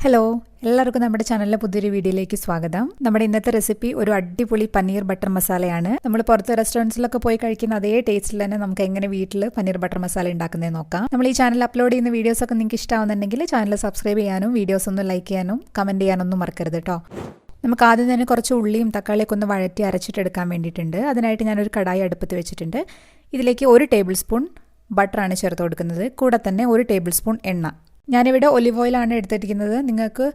Hello എല്ലാവർക്കും നമ്മുടെ ചാനലിലെ പുതിയൊരു വീഡിയോയിലേക്ക് സ്വാഗതം. നമ്മുടെ ഇന്നത്തെ റെസിപ്പി ഒരു അടിപൊളി പനീർ ബട്ടർ മസാലയാണ്. നമ്മൾ പുറത്ത് റെസ്റ്റോറൻറ്റ്സിലൊക്കെ പോയി കഴിക്കുന്ന അതേ ടേസ്റ്റിൽ തന്നെ നമുക്ക് എങ്ങനെ വീട്ടിൽ പനീർ ബട്ടർ മസാല ഉണ്ടാക്കുന്നത് നോക്കാം. നമ്മൾ ഈ ചാനൽ അപ്ലോഡ് ചെയ്യുന്ന വീഡിയോസ് ഒക്കെ നിങ്ങൾക്ക് ഇഷ്ടമാവുന്നുണ്ടെങ്കിൽ ചാനൽ സബ്സ്ക്രൈബ് ചെയ്യാനും വീഡിയോസ് ഒന്ന് ലൈക്ക് ചെയ്യാനും കമൻറ്റ് ചെയ്യാനൊന്നും മറക്കരുത് കേട്ടോ. നമുക്ക് ആദ്യം തന്നെ കുറച്ച് ഉള്ളിയും തക്കാളിയൊക്കെ ഒന്ന് വഴറ്റി അരച്ചിട്ടെടുക്കാൻ വേണ്ടിയിട്ടുണ്ട്. അതിനായിട്ട് ഞാനൊരു കടായി അടുപ്പത്ത് വെച്ചിട്ടുണ്ട്. ഇതിലേക്ക് 1 ടേബിൾ സ്പൂൺ ബട്ടറാണ് ചേർത്ത് കൊടുക്കുന്നത്. കൂടെ തന്നെ 1 ടേബിൾ സ്പൂൺ എണ്ണ. ഞാനിവിടെ ഒലിവ് ഓയിലാണ് എടുത്തിരിക്കുന്നത്. നിങ്ങൾക്ക്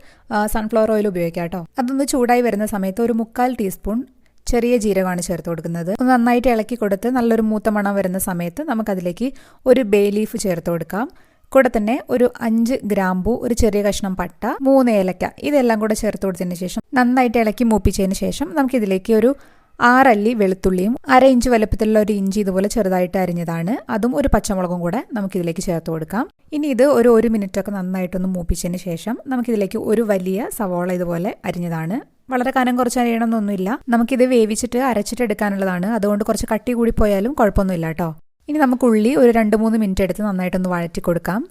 സൺഫ്ലവർ ഓയിൽ ഉപയോഗിക്കാം കേട്ടോ. അതൊന്ന് ചൂടായി വരുന്ന സമയത്ത് ഒരു 3/4 ടീസ്പൂൺ ചെറിയ ജീരകമാണ് ചേർത്ത് കൊടുക്കുന്നത്. ഒന്ന് നന്നായിട്ട് ഇളക്കി കൊടുത്ത് നല്ലൊരു മൂത്ത മണം വരുന്ന സമയത്ത് നമുക്കതിലേക്ക് ഒരു ബേ ലീഫ് ചേർത്ത് കൊടുക്കാം. കൂടെ തന്നെ ഒരു 5 ഗ്രാമ്പൂ, ഒരു ചെറിയ കഷ്ണം പട്ട, 3 ഏലക്ക, ഇതെല്ലാം കൂടെ ചേർത്ത് കൊടുത്തതിന് ശേഷം നന്നായിട്ട് ഇളക്കി മൂപ്പിച്ചതിന് ശേഷം നമുക്കിതിലേക്ക് ഒരു 6 അല്ലി വെളുത്തുള്ളിയും 1/2 ഇഞ്ച് വലുപ്പത്തിലുള്ള ഒരു ഇഞ്ചി ഇതുപോലെ ചെറുതായിട്ട് അരിഞ്ഞതാണ്, അതും ഒരു പച്ചമുളകും കൂടെ നമുക്കിതിലേക്ക് ചേർത്ത് കൊടുക്കാം. ഇനി ഇത് ഒരു 1 മിനിറ്റൊക്കെ നന്നായിട്ടൊന്ന് മൂപ്പിച്ചതിന് ശേഷം നമുക്കിതിലേക്ക് ഒരു വലിയ സവോള ഇതുപോലെ അരിഞ്ഞതാണ്. വളരെ കനം കുറച്ച് അരിയണമെന്നൊന്നുമില്ല. നമുക്കിത് വേവിച്ചിട്ട് അരച്ചിട്ട് എടുക്കാനുള്ളതാണ്. അതുകൊണ്ട് കുറച്ച് കട്ടി കൂടി പോയാലും കുഴപ്പമൊന്നുമില്ല കേട്ടോ. ഇനി നമുക്ക് ഉള്ളി ഒരു 2-3 മിനിറ്റ് എടുത്ത് നന്നായിട്ടൊന്ന് വഴറ്റി കൊടുക്കാം.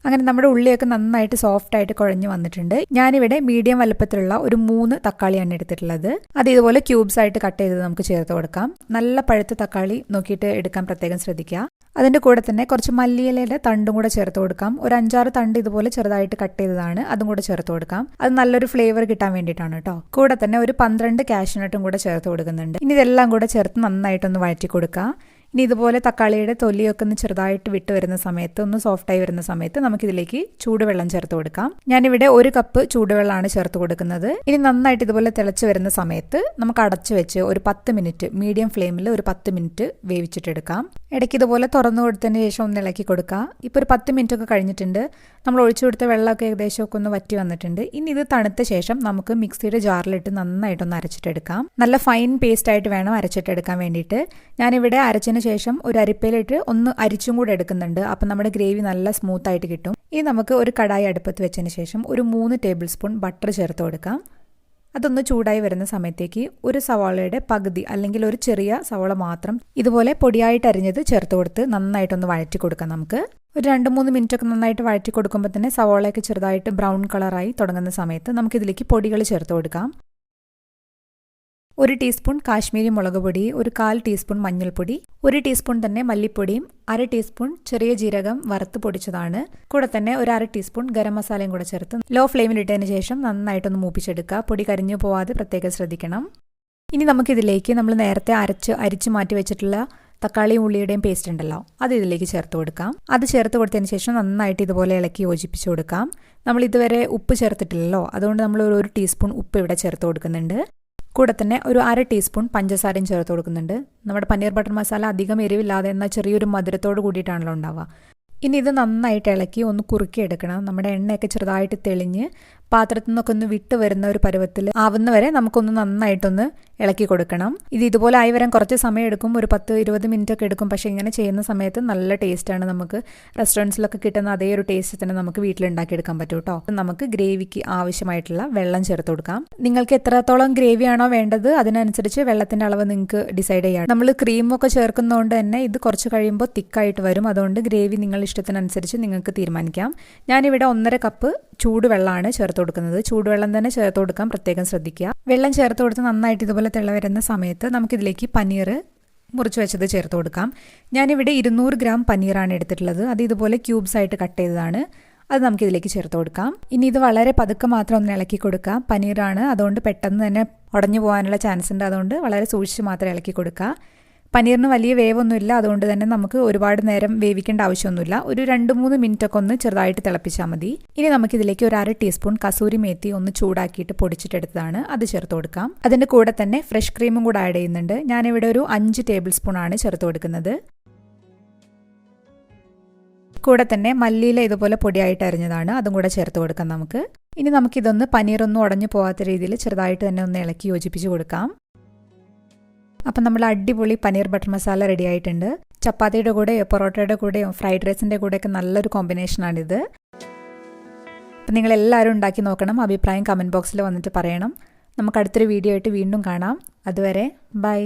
അങ്ങനെ നമ്മുടെ ഉള്ളിയൊക്കെ നന്നായിട്ട് സോഫ്റ്റ് ആയിട്ട് കുഴഞ്ഞു വന്നിട്ടുണ്ട്. ഞാനിവിടെ മീഡിയം വലുപ്പത്തിലുള്ള ഒരു 3 തക്കാളിയാണ് എടുത്തിട്ടുള്ളത്. അത് ഇതുപോലെ ക്യൂബ്സ് ആയിട്ട് കട്ട് ചെയ്ത് നമുക്ക് ചേർത്ത് കൊടുക്കാം. നല്ല പഴുത്ത തക്കാളി നോക്കിയിട്ട് എടുക്കാൻ പ്രത്യേകം ശ്രദ്ധിക്കുക. അതിൻ്റെ കൂടെ തന്നെ കുറച്ച് മല്ലിയിലയുടെ തണ്ടും കൂടെ ചേർത്ത് കൊടുക്കാം. ഒരു 5-6 തണ്ട് ഇതുപോലെ ചെറുതായിട്ട് കട്ട് ചെയ്തതാണ്, അതും കൂടെ ചേർത്ത് കൊടുക്കാം. അത് നല്ലൊരു ഫ്ലേവർ കിട്ടാൻ വേണ്ടിയിട്ടാണ് കേട്ടോ. കൂടെ തന്നെ ഒരു 12 കാഷ്യൂനട്ടും കൂടെ ചേർത്ത് കൊടുക്കുന്നുണ്ട്. ഇനി ഇതെല്ലാം കൂടെ ചേർത്ത് നന്നായിട്ടൊന്ന് വഴറ്റി കൊടുക്കുക. ഇനി ഇതുപോലെ തക്കാളിയുടെ തൊലിയൊക്കെ ഒന്ന് ചെറുതായിട്ട് വിട്ട് വരുന്ന സമയത്ത്, ഒന്ന് സോഫ്റ്റായി വരുന്ന സമയത്ത് നമുക്കിതിലേക്ക് ചൂടുവെള്ളം ചേർത്ത് കൊടുക്കാം. ഞാനിവിടെ 1 കപ്പ് ചൂടുവെള്ളമാണ് ചേർത്ത് കൊടുക്കുന്നത്. ഇനി നന്നായിട്ട് ഇതുപോലെ തിളച്ച് വരുന്ന സമയത്ത് നമുക്ക് അടച്ചു വെച്ച് ഒരു 10 മിനിറ്റ് മീഡിയം ഫ്ലെയിമിൽ ഒരു 10 മിനിറ്റ് വേവിച്ചിട്ടെടുക്കാം. ഇടയ്ക്ക് ഇതുപോലെ തുറന്നു കൊടുത്തതിന് ശേഷം ഒന്ന് ഇളക്കി കൊടുക്കാം. ഇപ്പോൾ ഒരു 10 മിനിറ്റ് ഒക്കെ കഴിഞ്ഞിട്ടുണ്ട്. നമ്മൾ ഒഴിച്ചു കൊടുത്ത വെള്ളമൊക്കെ ഏകദേശം ഒക്കെ ഒന്ന് വറ്റി വന്നിട്ടുണ്ട്. ഇനി ഇത് തണുത്ത ശേഷം നമുക്ക് മിക്സിയുടെ ജാറിലിട്ട് നന്നായിട്ടൊന്ന് അരച്ചിട്ടെടുക്കാം. നല്ല ഫൈൻ പേസ്റ്റ് ആയിട്ട് വേണം അരച്ചിട്ടെടുക്കാൻ വേണ്ടിയിട്ട്. ഞാനിവിടെ അരച്ചതിന് ശേഷം ഒരു അരിപ്പയിലിട്ട് ഒന്ന് അരിച്ചും കൂടെ എടുക്കുന്നുണ്ട്. അപ്പം നമ്മുടെ ഗ്രേവി നല്ല സ്മൂത്ത് ആയിട്ട് കിട്ടും. ഇനി നമുക്ക് ഒരു കടായി അടുപ്പത്ത് വെച്ചതിന് ശേഷം ഒരു 3 ടേബിൾ സ്പൂൺ ബട്ടർ ചേർത്ത് കൊടുക്കാം. അതൊന്ന് ചൂടായി വരുന്ന സമയത്തേക്ക് ഒരു സവാളയുടെ പകുതി അല്ലെങ്കിൽ ഒരു ചെറിയ സവാള മാത്രം ഇതുപോലെ പൊടിയായിട്ട് അരിഞ്ഞത് ചേർത്ത് കൊടുത്ത് നന്നായിട്ടൊന്ന് വഴറ്റി കൊടുക്കാം. നമുക്ക് ഒരു 2-3 മിനിറ്റ് ഒക്കെ നന്നായിട്ട് വഴറ്റി കൊടുക്കുമ്പോൾ തന്നെ സവാളയൊക്കെ ചെറുതായിട്ട് ബ്രൗൺ കളറായി തുടങ്ങുന്ന സമയത്ത് നമുക്കിതിലേക്ക് പൊടികൾ ചേർത്ത് കൊടുക്കാം. 1 ടീസ്പൂൺ കാശ്മീരി മുളക് പൊടി, ഒരു 1/4 ടീസ്പൂൺ മഞ്ഞൾപ്പൊടി, 1 ടീസ്പൂൺ തന്നെ മല്ലിപ്പൊടിയും, 1/2 ടീസ്പൂൺ ചെറിയ ജീരകം വറുത്ത് പൊടിച്ചതാണ്. കൂടെ തന്നെ ഒരു 1/2 ടീസ്പൂൺ ഗരം മസാലയും കൂടെ ചേർത്ത് ലോ ഫ്ലെയിമിലിട്ടതിന് ശേഷം നന്നായിട്ടൊന്ന് മൂപ്പിച്ചെടുക്കുക. പൊടി കരിഞ്ഞു പോവാതെ പ്രത്യേകം ശ്രദ്ധിക്കണം. ഇനി നമുക്കിതിലേക്ക് നമ്മൾ നേരത്തെ അരിച്ച് മാറ്റി വെച്ചിട്ടുള്ള തക്കാളിയും ഉള്ളിയുടെയും പേസ്റ്റ് ഉണ്ടല്ലോ, അത് ഇതിലേക്ക് ചേർത്ത് കൊടുക്കാം. അത് ചേർത്ത് കൊടുത്തതിന് ശേഷം നന്നായിട്ട് ഇതുപോലെ ഇളക്കി യോജിപ്പിച്ച് കൊടുക്കാം. നമ്മൾ ഇതുവരെ ഉപ്പ് ചേർത്തിട്ടില്ലല്ലോ, അതുകൊണ്ട് നമ്മൾ ഒരു 1 ടീസ്പൂൺ ഉപ്പ് ഇവിടെ ചേർത്ത് കൊടുക്കുന്നുണ്ട്. കൂടെ തന്നെ ഒരു 1/2 ടീസ്പൂൺ പഞ്ചസാരയും ചേർത്ത് കൊടുക്കുന്നുണ്ട്. നമ്മുടെ പനീർ ബട്ടർ മസാല അധികം എരിവില്ലാതെ എന്നാൽ ചെറിയൊരു മധുരത്തോട് കൂടിയിട്ടാണല്ലോ ഉണ്ടാവുക. ഇനി ഇത് നന്നായിട്ട് ഇളക്കി ഒന്ന് കുറുക്കിയെടുക്കണം. നമ്മുടെ എണ്ണയൊക്കെ ചെറുതായിട്ട് തെളിഞ്ഞ് പാത്രത്തിൽ നിന്നൊക്കെ ഒന്ന് വിട്ട് വരുന്ന ഒരു പരുവത്തിൽ ആവുന്നവരെ നമുക്കൊന്ന് നന്നായിട്ടൊന്ന് ഇളക്കി കൊടുക്കണം. ഇത് ഇതുപോലെ ആയി വരാൻ കുറച്ച് സമയം എടുക്കും, ഒരു 10-20 മിനിറ്റ് ഒക്കെ എടുക്കും. പക്ഷേ ഇങ്ങനെ ചെയ്യുന്ന സമയത്ത് നല്ല ടേസ്റ്റാണ്. നമുക്ക് റെസ്റ്റോറൻറ്റ്സിലൊക്കെ കിട്ടുന്ന അതേ ഒരു ടേസ്റ്റ് തന്നെ നമുക്ക് വീട്ടിലുണ്ടാക്കിയെടുക്കാൻ പറ്റും കേട്ടോ. നമുക്ക് ഗ്രേവിക്ക് ആവശ്യമായിട്ടുള്ള വെള്ളം ചേർത്ത് കൊടുക്കാം. നിങ്ങൾക്ക് എത്രത്തോളം ഗ്രേവിയാണോ വേണ്ടത് അതിനനുസരിച്ച് വെള്ളത്തിൻ്റെ അളവ് നിങ്ങൾക്ക് ഡിസൈഡ് ചെയ്യാം. നമ്മൾ ക്രീമൊക്കെ ചേർക്കുന്നതുകൊണ്ട് തന്നെ ഇത് കുറച്ച് കഴിയുമ്പോൾ തിക്കായിട്ട് വരും. അതുകൊണ്ട് ഗ്രേവി നിങ്ങളുടെ ഇഷ്ടത്തിനനുസരിച്ച് നിങ്ങൾക്ക് തീരുമാനിക്കാം. ഞാനിവിടെ 1.5 കപ്പ് ചൂടുവെള്ളമാണ് ചേർത്ത് കൊടുക്കുന്നത്. ചൂടുവെള്ളം തന്നെ ചേർത്ത് കൊടുക്കാൻ പ്രത്യേകം ശ്രദ്ധിക്കുക. വെള്ളം ചേർത്ത് കൊടുത്ത് നന്നായിട്ട് ഇതുപോലെ തിള വരുന്ന സമയത്ത് നമുക്കിതിലേക്ക് പനീർ മുറിച്ച് വെച്ചത് ചേർത്ത് കൊടുക്കാം. ഞാനിവിടെ 200 ഗ്രാം പനീറാണ് എടുത്തിട്ടുള്ളത്. അത് ഇതുപോലെ ക്യൂബ്സ് ആയിട്ട് കട്ട് ചെയ്തതാണ്. അത് നമുക്കിതിലേക്ക് ചേർത്ത് കൊടുക്കാം. ഇനി ഇത് വളരെ പതുക്കെ മാത്രം ഒന്ന് ഇളക്കി കൊടുക്കാം. പനീറാണ്, അതുകൊണ്ട് പെട്ടെന്ന് തന്നെ ഉടഞ്ഞു പോകാനുള്ള ചാൻസ് ഉണ്ട്. അതുകൊണ്ട് വളരെ സൂക്ഷിച്ച് മാത്രം ഇളക്കി കൊടുക്കുക. പനീറിന് വലിയ വേവൊന്നുമില്ല, അതുകൊണ്ട് തന്നെ നമുക്ക് ഒരുപാട് നേരം വേവിക്കേണ്ട ആവശ്യമൊന്നുമില്ല. ഒരു 2-3 മിനിറ്റ് ഒക്കെ ഒന്ന് ചെറുതായിട്ട് തിളപ്പിച്ചാൽ മതി. ഇനി നമുക്കിതിലേക്ക് ഒരു 1/2 ടീസ്പൂൺ കസൂരി മേത്തി ഒന്ന് ചൂടാക്കിയിട്ട് പൊടിച്ചിട്ടെടുത്തതാണ്, അത് ചേർത്ത് കൊടുക്കാം. അതിൻ്റെ കൂടെ തന്നെ ഫ്രഷ് ക്രീമും കൂടെ ആഡ് ചെയ്യുന്നുണ്ട്. ഞാനിവിടെ ഒരു 5 ടേബിൾ സ്പൂൺ ആണ് ചേർത്ത് കൊടുക്കുന്നത്. കൂടെ തന്നെ മല്ലിയില ഇതുപോലെ പൊടിയായിട്ട് അരിഞ്ഞതാണ്, അതും കൂടെ ചേർത്ത് കൊടുക്കാം നമുക്ക്. ഇനി നമുക്കിതൊന്ന് പനീറൊന്നും ഉടഞ്ഞു പോകാത്ത രീതിയിൽ ചെറുതായിട്ട് തന്നെ ഒന്ന് ഇളക്കി യോജിപ്പിച്ച് കൊടുക്കാം. അപ്പം നമ്മൾ അടിപൊളി പനീർ ബട്ടർ മസാല റെഡി ആയിട്ടുണ്ട്. ചപ്പാത്തിയുടെ കൂടെയോ പൊറോട്ടയുടെ കൂടെയോ ഫ്രൈഡ് റൈസിൻ്റെ കൂടെയൊക്കെ നല്ലൊരു കോമ്പിനേഷനാണിത്. അപ്പം നിങ്ങളെല്ലാവരും ഉണ്ടാക്കി നോക്കണം. അഭിപ്രായം കമൻറ്റ് ബോക്സിൽ വന്നിട്ട് പറയണം. നമുക്ക് അടുത്തൊരു വീഡിയോ ആയിട്ട് വീണ്ടും കാണാം. അതുവരെ ബൈ.